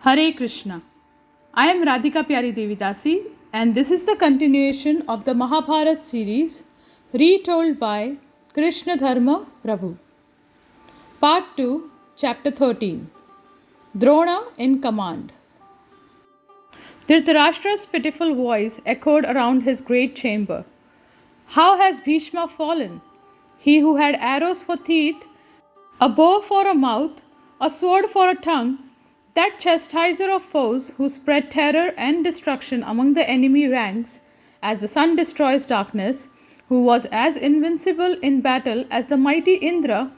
Hare Krishna. I am Radhika Pyari Devidasi, and this is the continuation of the Mahabharata series retold by Krishna Dharma Prabhu. Part 2, Chapter 13 Drona in Command. Dhritarashtra's pitiful voice echoed around his great chamber. How has Bhishma fallen? He who had arrows for teeth, a bow for a mouth, a sword for a tongue, that chastiser of foes who spread terror and destruction among the enemy ranks as the sun destroys darkness, who was as invincible in battle as the mighty Indra,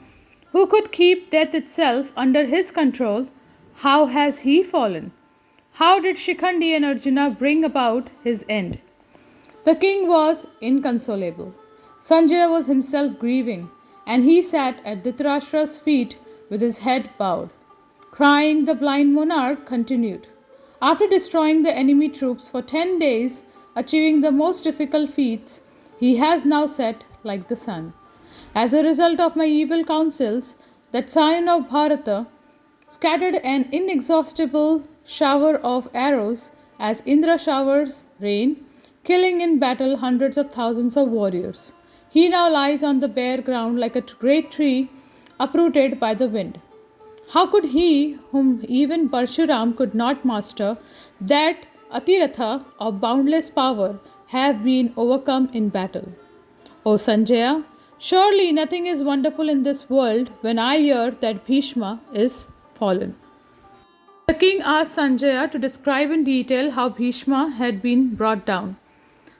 who could keep death itself under his control, how has he fallen? How did Shikhandi and Arjuna bring about his end? The king was inconsolable. Sanjaya was himself grieving, and he sat at Dhritarashtra's feet with his head bowed. Crying, the blind monarch continued. After destroying the enemy troops for 10 days, achieving the most difficult feats, he has now set like the sun. As a result of my evil counsels, that scion of Bharata scattered an inexhaustible shower of arrows as Indra showers rain, killing in battle hundreds of thousands of warriors. He now lies on the bare ground like a great tree uprooted by the wind. How could he, whom even Parshuram could not master, that Atiratha of boundless power, have been overcome in battle? O Sanjaya, surely nothing is wonderful in this world when I hear that Bhishma is fallen. The king asked Sanjaya to describe in detail how Bhishma had been brought down.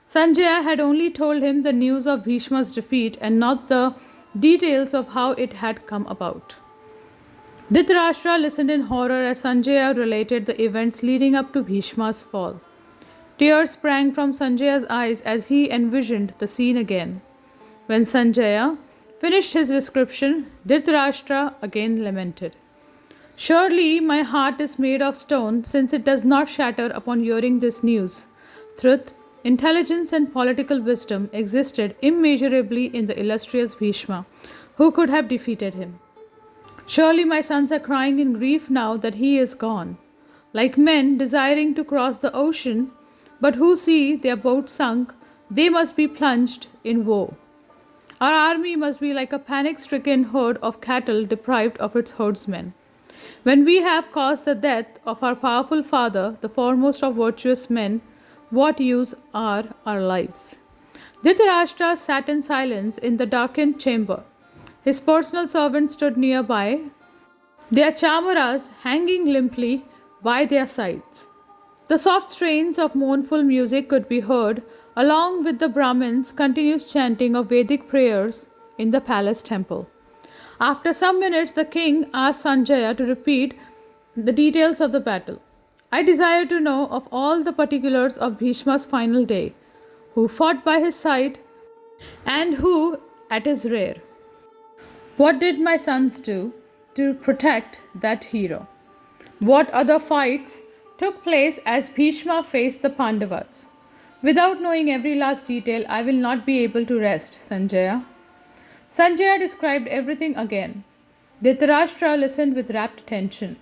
Sanjaya had only told him the news of Bhishma's defeat and not the details of how it had come about. Dhritarashtra listened in horror as Sanjaya related the events leading up to Bhishma's fall. Tears sprang from Sanjaya's eyes as he envisioned the scene again. When Sanjaya finished his description, Dhritarashtra again lamented. Surely my heart is made of stone, since it does not shatter upon hearing this news. Truth, intelligence, and political wisdom existed immeasurably in the illustrious Bhishma. Who could have defeated him? Surely my sons are crying in grief now that he is gone, like men desiring to cross the ocean, but who see their boat sunk, they must be plunged in woe. Our army must be like a panic-stricken herd of cattle deprived of its herdsmen. When we have caused the death of our powerful father, the foremost of virtuous men, what use are our lives? Dhritarashtra sat in silence in the darkened chamber. His personal servants stood nearby, their chamaras hanging limply by their sides. The soft strains of mournful music could be heard, along with the Brahmins' continuous chanting of Vedic prayers in the palace temple. After some minutes, the king asked Sanjaya to repeat the details of the battle. I desire to know of all the particulars of Bhishma's final day, who fought by his side and who at his rear. What did my sons do to protect that hero? What other fights took place as Bhishma faced the Pandavas? Without knowing every last detail, I will not be able to rest, Sanjaya. Sanjaya described everything again. Dhritarashtra listened with rapt attention.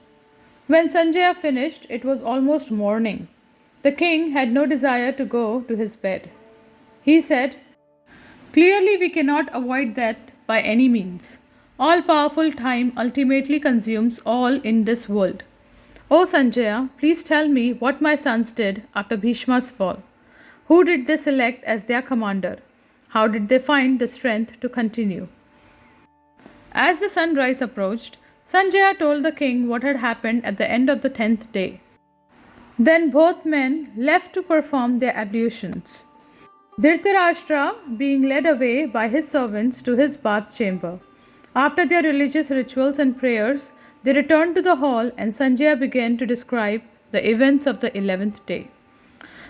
When Sanjaya finished, it was almost morning. The king had no desire to go to his bed. He said, Clearly we cannot avoid that by any means. All-powerful time ultimately consumes all in this world. O Sanjaya, please tell me what my sons did after Bhishma's fall. Who did they select as their commander? How did they find the strength to continue? As the sunrise approached, Sanjaya told the king what had happened at the end of the 10th day. Then both men left to perform their ablutions. Dhritarashtra being led away by his servants to his bath chamber. After their religious rituals and prayers, they returned to the hall and Sanjaya began to describe the events of the 11th day.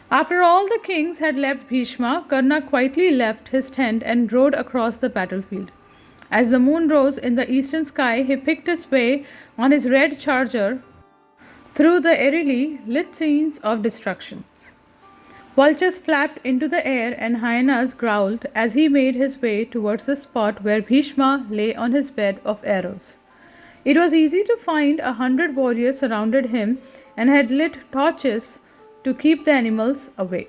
After all the kings had left Bhishma, Karna quietly left his tent and rode across the battlefield. As the moon rose in the eastern sky, he picked his way on his red charger through the eerily lit scenes of destructions. Vultures flapped into the air and hyenas growled as he made his way towards the spot where Bhishma lay on his bed of arrows. It was easy to find 100 warriors surrounded him and had lit torches to keep the animals away.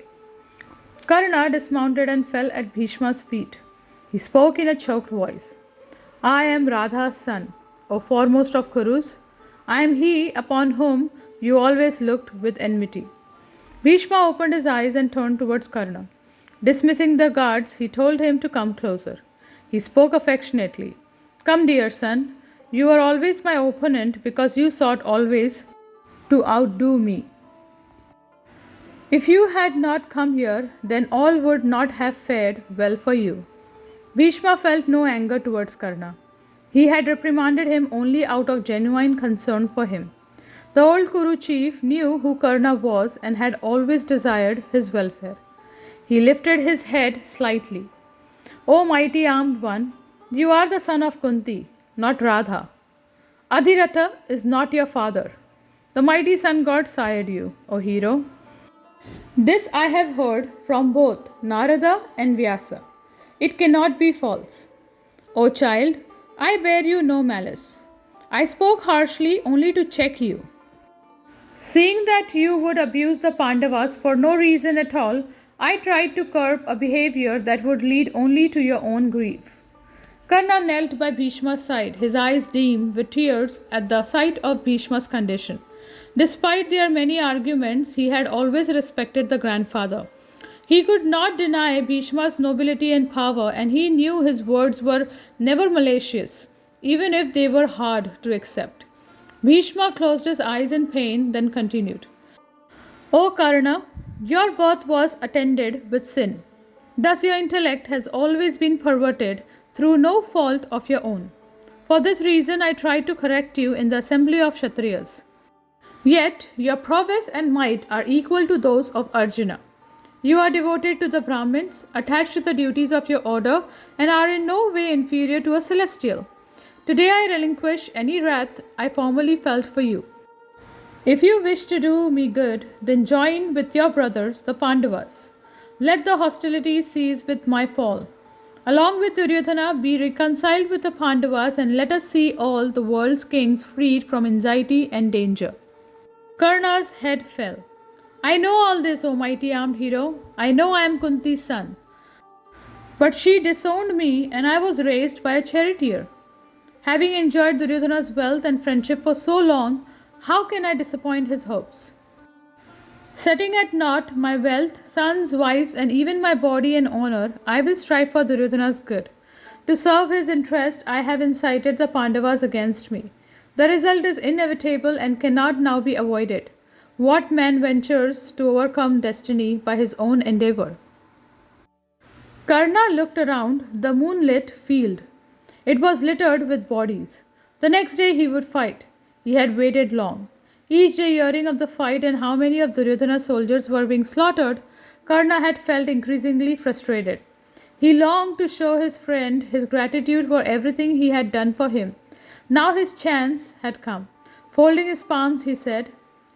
Karna dismounted and fell at Bhishma's feet. He spoke in a choked voice. I am Radha's son, O foremost of Kurus. I am he upon whom you always looked with enmity. Bhishma opened his eyes and turned towards Karna. Dismissing the guards, he told him to come closer. He spoke affectionately. Come, dear son, you are always my opponent because you sought always to outdo me. If you had not come here, then all would not have fared well for you. Bhishma felt no anger towards Karna. He had reprimanded him only out of genuine concern for him. The old Kuru chief knew who Karna was and had always desired his welfare. He lifted his head slightly. O mighty armed one, you are the son of Kunti, not Radha. Adhiratha is not your father. The mighty sun god sired you, O hero. This I have heard from both Narada and Vyasa. It cannot be false. O child, I bear you no malice. I spoke harshly only to check you. Seeing that you would abuse the Pandavas for no reason at all, I tried to curb a behavior that would lead only to your own grief. Karna knelt by Bhishma's side, his eyes dim with tears at the sight of Bhishma's condition. Despite their many arguments, he had always respected the grandfather. He could not deny Bhishma's nobility and power, and he knew his words were never malicious, even if they were hard to accept. Bhishma closed his eyes in pain, then continued. O Karna, your birth was attended with sin. Thus your intellect has always been perverted through no fault of your own. For this reason I tried to correct you in the assembly of Kshatriyas. Yet your prowess and might are equal to those of Arjuna. You are devoted to the Brahmins, attached to the duties of your order, and are in no way inferior to a celestial. Today I relinquish any wrath I formerly felt for you. If you wish to do me good, then join with your brothers, the Pandavas. Let the hostilities cease with my fall. Along with Duryodhana, be reconciled with the Pandavas and let us see all the world's kings freed from anxiety and danger. Karna's head fell. I know all this, O mighty armed hero. I know I am Kunti's son. But she disowned me and I was raised by a charioteer. Having enjoyed Duryodhana's wealth and friendship for so long, how can I disappoint his hopes? Setting at naught my wealth, sons, wives, and even my body and honor, I will strive for Duryodhana's good. To serve his interest, I have incited the Pandavas against me. The result is inevitable and cannot now be avoided. What man ventures to overcome destiny by his own endeavor? Karna looked around the moonlit field. It was littered with bodies. The next day he would fight. He had waited long. Each day hearing of the fight and how many of Duryodhana's soldiers were being slaughtered, Karna had felt increasingly frustrated. He longed to show his friend his gratitude for everything he had done for him. Now his chance had come. Folding his palms, he said,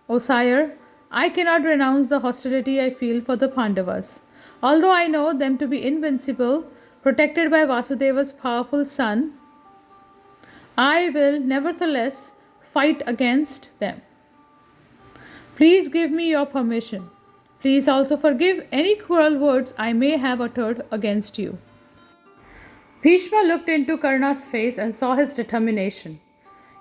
O sire, I cannot renounce the hostility I feel for the Pandavas. Although I know them to be invincible, protected by Vasudeva's powerful son, I will nevertheless fight against them. Please give me your permission. Please also forgive any cruel words I may have uttered against you. Bhishma looked into Karna's face and saw his determination.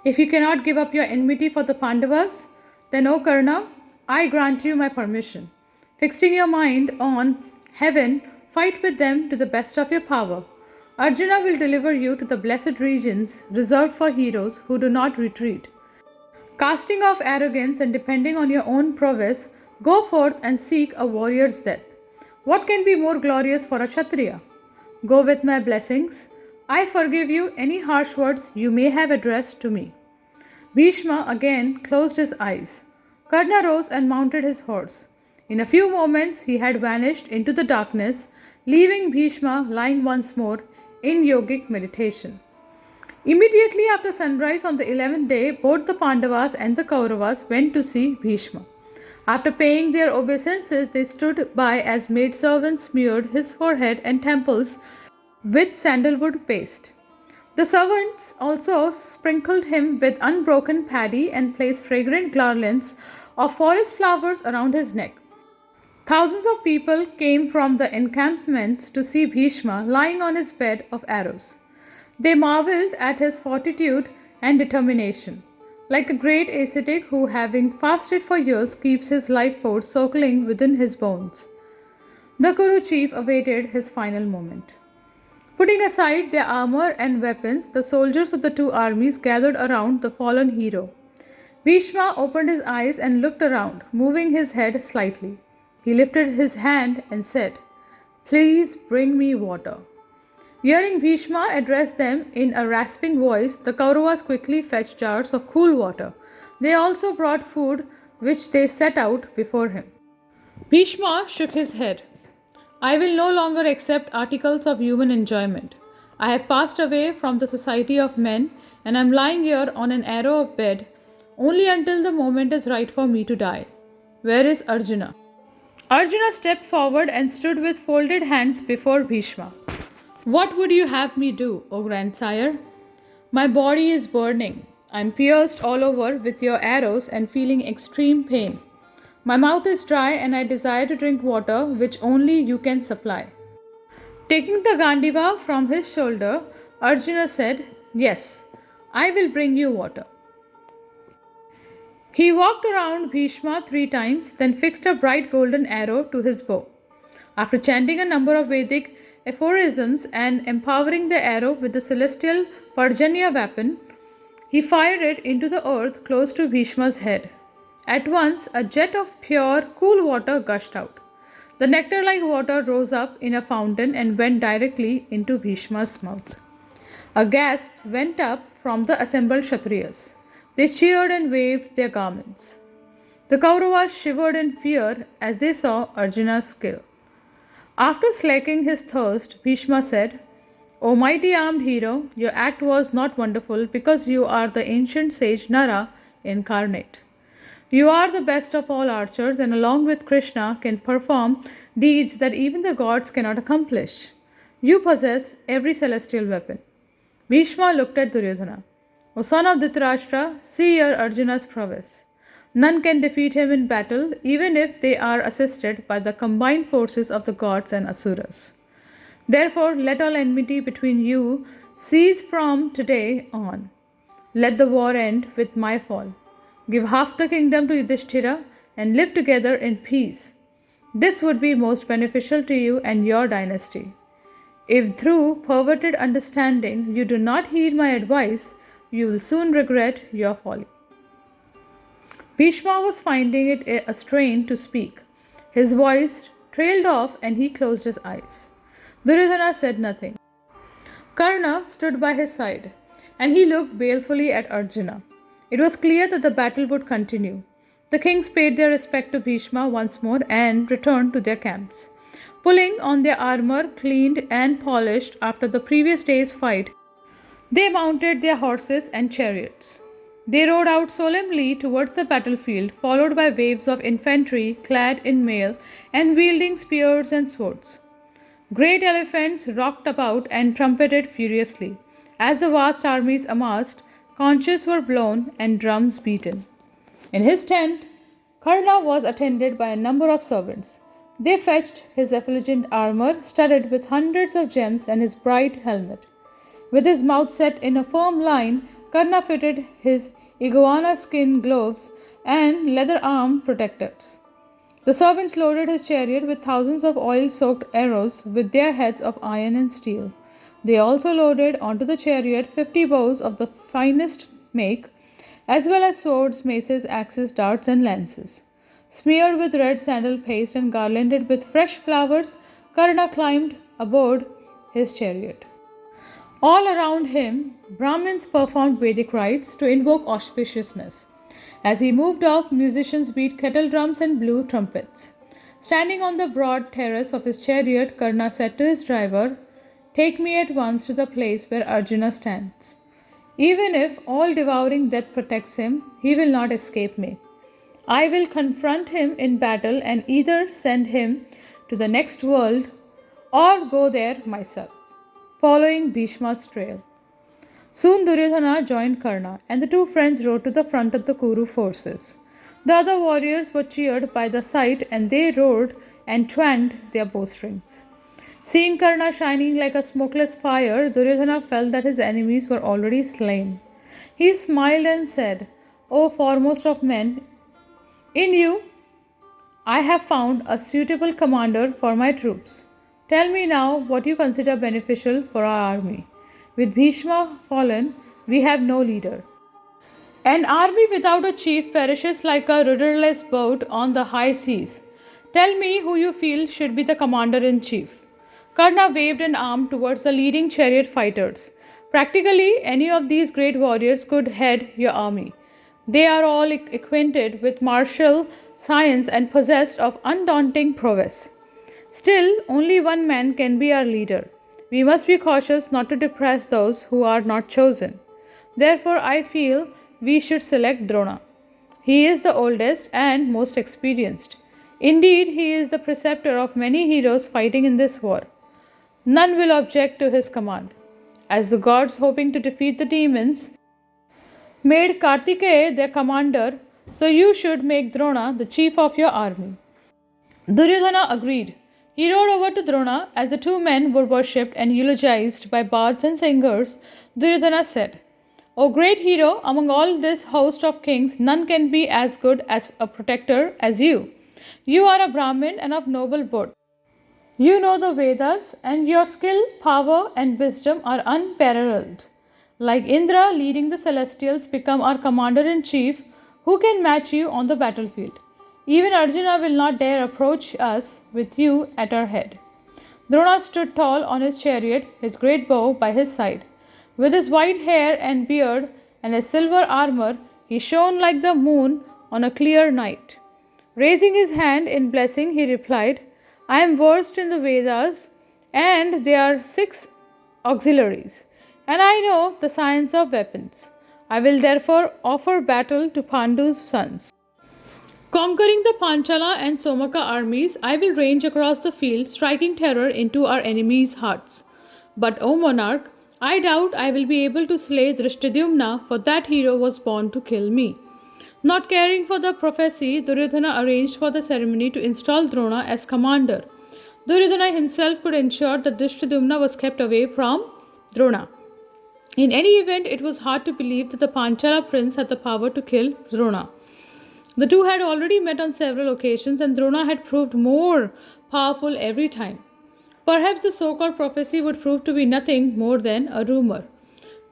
If you cannot give up your enmity for the Pandavas, then, O Karna, I grant you my permission. Fixing your mind on heaven, fight with them to the best of your power. Arjuna will deliver you to the blessed regions reserved for heroes who do not retreat. Casting off arrogance and depending on your own prowess, go forth and seek a warrior's death. What can be more glorious for a Kshatriya? Go with my blessings. I forgive you any harsh words you may have addressed to me. Bhishma again closed his eyes. Karna rose and mounted his horse. In a few moments he had vanished into the darkness, leaving Bhishma lying once more in yogic meditation. Immediately after sunrise on the 11th day, both the Pandavas and the Kauravas went to see Bhishma. After paying their obeisances, they stood by as maidservants smeared his forehead and temples with sandalwood paste. The servants also sprinkled him with unbroken paddy and placed fragrant garlands of forest flowers around his neck. Thousands of people came from the encampments to see Bhishma lying on his bed of arrows. They marveled at his fortitude and determination, like a great ascetic who, having fasted for years, keeps his life force circling within his bones. The Kuru chief awaited his final moment. Putting aside their armor and weapons, the soldiers of the two armies gathered around the fallen hero. Bhishma opened his eyes and looked around, moving his head slightly. He lifted his hand and said, "Please bring me water." Hearing Bhishma address them in a rasping voice, the Kauravas quickly fetched jars of cool water. They also brought food, which they set out before him. Bhishma shook his head. "I will no longer accept articles of human enjoyment. I have passed away from the society of men and am lying here on an arrow of bed only until the moment is right for me to die. Where is Arjuna?" Arjuna stepped forward and stood with folded hands before Bhishma. "What would you have me do, O grandsire? My body is burning. I am pierced all over with your arrows and feeling extreme pain. My mouth is dry and I desire to drink water which only you can supply." Taking the Gandiva from his shoulder, Arjuna said, "Yes, I will bring you water." He walked around Bhishma 3 times, then fixed a bright golden arrow to his bow. After chanting a number of Vedic aphorisms and empowering the arrow with the celestial Parjanya weapon, he fired it into the earth close to Bhishma's head. At once, a jet of pure, cool water gushed out. The nectar like water rose up in a fountain and went directly into Bhishma's mouth. A gasp went up from the assembled Kshatriyas. They cheered and waved their garments. The Kauravas shivered in fear as they saw Arjuna's skill. After slaking his thirst, Bhishma said, "O mighty armed hero, your act was not wonderful because you are the ancient sage Nara incarnate. You are the best of all archers and along with Krishna can perform deeds that even the gods cannot accomplish. You possess every celestial weapon." Bhishma looked at Duryodhana. "O son of Dhritarashtra, see here Arjuna's prowess. None can defeat him in battle, even if they are assisted by the combined forces of the gods and asuras. Therefore, let all enmity between you cease from today on. Let the war end with my fall. Give half the kingdom to Yudhishthira and live together in peace. This would be most beneficial to you and your dynasty. If through perverted understanding you do not heed my advice, you will soon regret your folly." Bhishma was finding it a strain to speak. His voice trailed off and he closed his eyes. Duryodhana said nothing. Karna stood by his side and he looked balefully at Arjuna. It was clear that the battle would continue. The kings paid their respect to Bhishma once more and returned to their camps. Pulling on their armor, cleaned and polished after the previous day's fight, they mounted their horses and chariots. They rode out solemnly towards the battlefield, followed by waves of infantry clad in mail and wielding spears and swords. Great elephants rocked about and trumpeted furiously. As the vast armies amassed, conches were blown and drums beaten. In his tent, Karna was attended by a number of servants. They fetched his effulgent armor, studded with hundreds of gems, and his bright helmet. With his mouth set in a firm line, Karna fitted his iguana skin gloves and leather arm protectors. The servants loaded his chariot with thousands of oil-soaked arrows with their heads of iron and steel. They also loaded onto the chariot 50 bows of the finest make, as well as swords, maces, axes, darts, and lances. Smeared with red sandal paste and garlanded with fresh flowers, Karna climbed aboard his chariot. All around him, Brahmins performed Vedic rites to invoke auspiciousness. As he moved off, musicians beat kettle drums and blew trumpets. Standing on the broad terrace of his chariot, Karna said to his driver, "Take me at once to the place where Arjuna stands. Even if all-devouring death protects him, he will not escape me. I will confront him in battle and either send him to the next world or go there myself." Following Bhishma's trail, Soon Duryodhana joined Karna, and the two friends rode to the front of the Kuru forces. The other warriors were cheered by the sight, and they roared and twanged their bowstrings. Seeing Karna shining like a smokeless fire, Duryodhana felt that his enemies were already slain. He smiled and said, O foremost of men, in you I have found a suitable commander for my troops. Tell me now what you consider beneficial for our army. With Bhishma fallen, we have no leader. An army without a chief perishes like a rudderless boat on the high seas. Tell me who you feel should be the commander in chief. Karna waved an arm towards the leading chariot fighters. Practically, any of these great warriors could head your army. They are all acquainted with martial science and possessed of undaunting prowess. Still, only one man can be our leader. We must be cautious not to depress those who are not chosen. Therefore, I feel we should select Drona. He is the oldest and most experienced. Indeed, he is the preceptor of many heroes fighting in this war. None will object to his command. As the gods, hoping to defeat the demons, made Kartikeya their commander, so you should make Drona the chief of your army. Duryodhana agreed. He rode over to Drona as the two men were worshipped and eulogized by bards and singers. Duryodhana said, O great hero, among all this host of kings, none can be as good as a protector as you. You are a Brahmin and of noble birth. You know the Vedas, and your skill, power, and wisdom are unparalleled. Like Indra leading the celestials, become our commander in chief, who can match you on the battlefield. Even Arjuna will not dare approach us with you at our head. Drona stood tall on his chariot, his great bow by his side. With his white hair and beard and his silver armor, he shone like the moon on a clear night. Raising his hand in blessing, he replied, I am versed in the Vedas, and there are 6 auxiliaries, and I know the science of weapons. I will therefore offer battle to Pandu's sons. Conquering the Panchala and Somaka armies, I will range across the field, striking terror into our enemies' hearts. But, O monarch, I doubt I will be able to slay Drishtadyumna, for that hero was born to kill me. Not caring for the prophecy, Duryodhana arranged for the ceremony to install Drona as commander. Duryodhana himself could ensure that Drishtadyumna was kept away from Drona. In any event, it was hard to believe that the Panchala prince had the power to kill Drona. The two had already met on several occasions, and Drona had proved more powerful every time. Perhaps the so-called prophecy would prove to be nothing more than a rumor.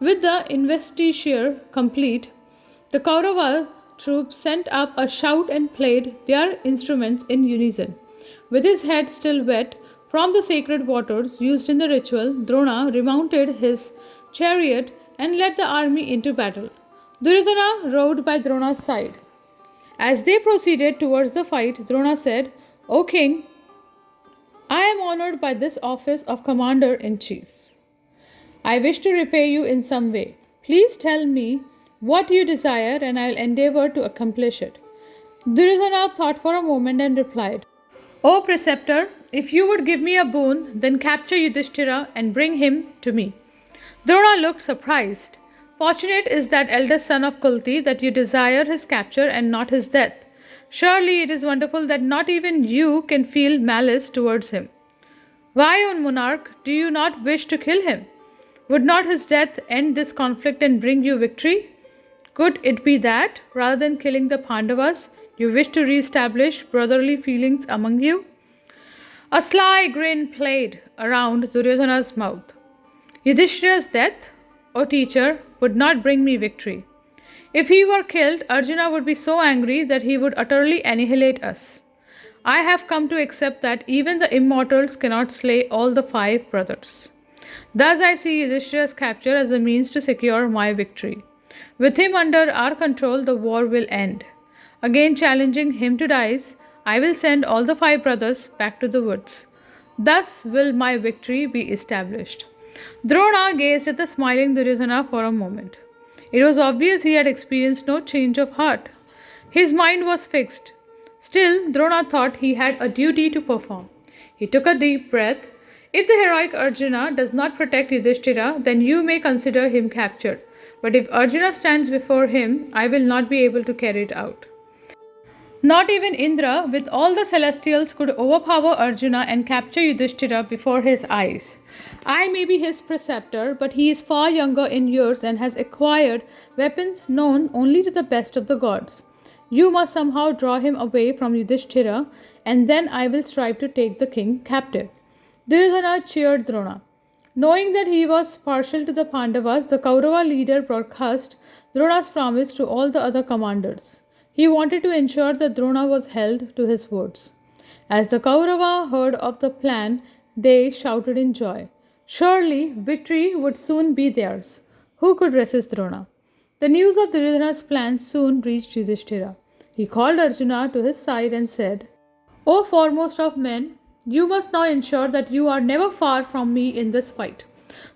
With the investiture complete, the Kaurava troops sent up a shout and played their instruments in unison. With his head still wet from the sacred waters used in the ritual, Drona remounted his chariot and led the army into battle. Duryodhana rode by Drona's side. As they proceeded towards the fight, Drona said, O king, I am honored by this office of commander in chief. I wish to repay you in some way. Please tell me what you desire, and I will endeavor to accomplish it. Duryodhana thought for a moment and replied, O preceptor, if you would give me a boon, then capture Yudhishthira and bring him to me. Drona looked surprised. Fortunate is that eldest son of Kulti that you desire his capture and not his death. Surely it is wonderful that not even you can feel malice towards him. Why, O monarch, do you not wish to kill him? Would not his death end this conflict and bring you victory? Could it be that, rather than killing the Pandavas, you wish to re-establish brotherly feelings among you? A sly grin played around Duryodhana's mouth. Yudhishthira's death, O teacher, would not bring me victory. If he were killed, Arjuna would be so angry that he would utterly annihilate us. I have come to accept that even the immortals cannot slay all the 5 brothers. Thus I see Yudhishthira's capture as a means to secure my victory. With him under our control, the war will end. Again challenging him to dice, I will send all the 5 brothers back to the woods. Thus will my victory be established. Drona gazed at the smiling Duryodhana for a moment. It was obvious he had experienced no change of heart. His mind was fixed. Still, Drona thought he had a duty to perform. He took a deep breath. If the heroic Arjuna does not protect Yudhishthira, then you may consider him captured. But if Arjuna stands before him, I will not be able to carry it out. Not even Indra, with all the celestials, could overpower Arjuna and capture Yudhishthira before his eyes. I may be his preceptor, but he is far younger in years and has acquired weapons known only to the best of the gods. You must somehow draw him away from Yudhishthira, and then I will strive to take the king captive. Duryodhana cheered Drona. Knowing that he was partial to the Pandavas, the Kaurava leader broadcast Drona's promise to all the other commanders. He wanted to ensure that Drona was held to his words. As the Kaurava heard of the plan, they shouted in joy. Surely victory would soon be theirs. Who could resist Drona? The news of Duryodhana's plan soon reached Yudhishthira. He called Arjuna to his side and said, O foremost of men, you must now ensure that you are never far from me in this fight.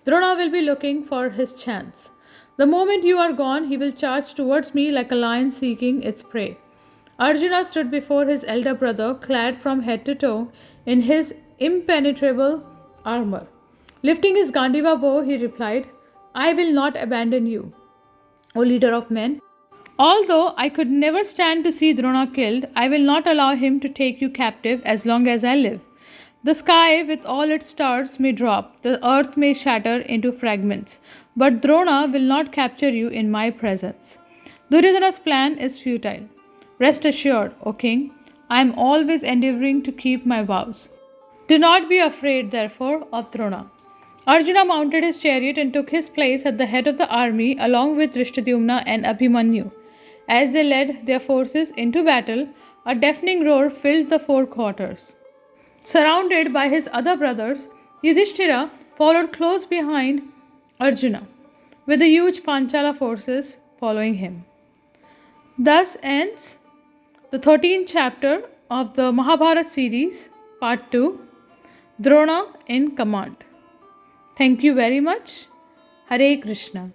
Drona will be looking for his chance. The moment you are gone, he will charge towards me like a lion seeking its prey. Arjuna stood before his elder brother, clad from head to toe in his impenetrable armor. Lifting his Gandiva bow, he replied, I will not abandon you, O leader of men. Although I could never stand to see Drona killed, I will not allow him to take you captive as long as I live. The sky with all its stars may drop, the earth may shatter into fragments, but Drona will not capture you in my presence. Duryodhana's plan is futile. Rest assured, O king, I am always endeavoring to keep my vows. Do not be afraid, therefore, of Drona. Arjuna mounted his chariot and took his place at the head of the army along with Drishtadyumna and Abhimanyu. As they led their forces into battle, a deafening roar filled the four quarters. Surrounded by his other brothers, Yudhishthira followed close behind Arjuna, with the huge Panchala forces following him. Thus ends the 13th chapter of the Mahabharata series, Part 2, Drona in Command. Thank you very much. Hare Krishna.